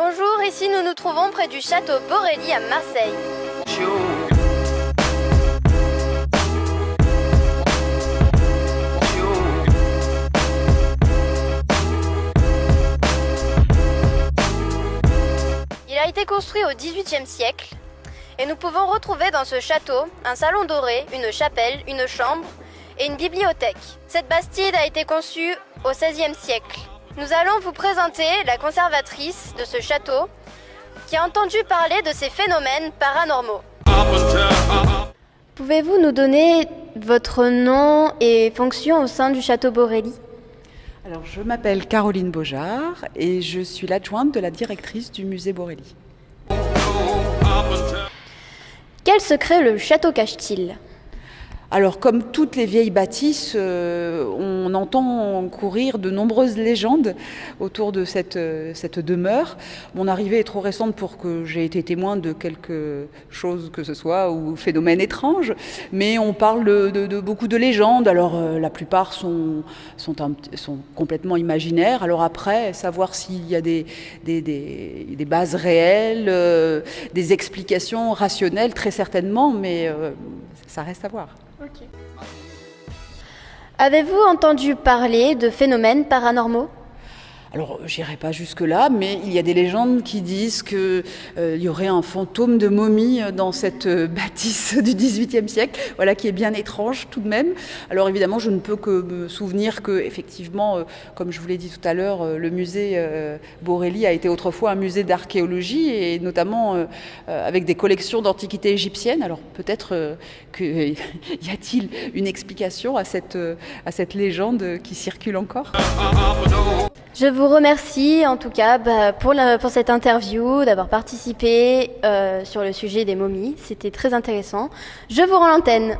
Bonjour, ici nous nous trouvons près du château Borelli à Marseille. Il a été construit au XVIIIe siècle et nous pouvons retrouver dans ce château un salon doré, une chapelle, une chambre et une bibliothèque. Cette bastide a été conçue au XVIe siècle. Nous allons vous présenter la conservatrice de ce château qui a entendu parler de ces phénomènes paranormaux. Pouvez-vous nous donner votre nom et fonction au sein du château Borelli ? Alors, je m'appelle Caroline Beaujard et je suis l'adjointe de la directrice du musée Borelli. Quel secret le château cache-t-il ? Alors, comme toutes les vieilles bâtisses, on entend courir de nombreuses légendes autour de cette demeure. Mon arrivée est trop récente pour que j'ai été témoin de quelque chose que ce soit ou phénomène étrange, mais on parle de beaucoup de légendes. Alors, la plupart sont complètement imaginaires. Alors après, savoir s'il y a des bases réelles, des explications rationnelles, très certainement, mais ça reste à voir. Okay. Avez-vous entendu parler de phénomènes paranormaux ? Alors, j'irai pas jusque-là, mais il y a des légendes qui disent qu'il y aurait un fantôme de momie dans cette bâtisse du XVIIIe siècle, voilà, qui est bien étrange tout de même. Alors évidemment, je ne peux que me souvenir que, effectivement, comme je vous l'ai dit tout à l'heure, le musée Borelli a été autrefois un musée d'archéologie, et notamment avec des collections d'antiquités égyptiennes. Alors peut-être y a-t-il une explication à cette légende qui circule encore ? Je vous remercie en tout cas pour cette interview, d'avoir participé sur le sujet des momies. C'était très intéressant. Je vous rends l'antenne.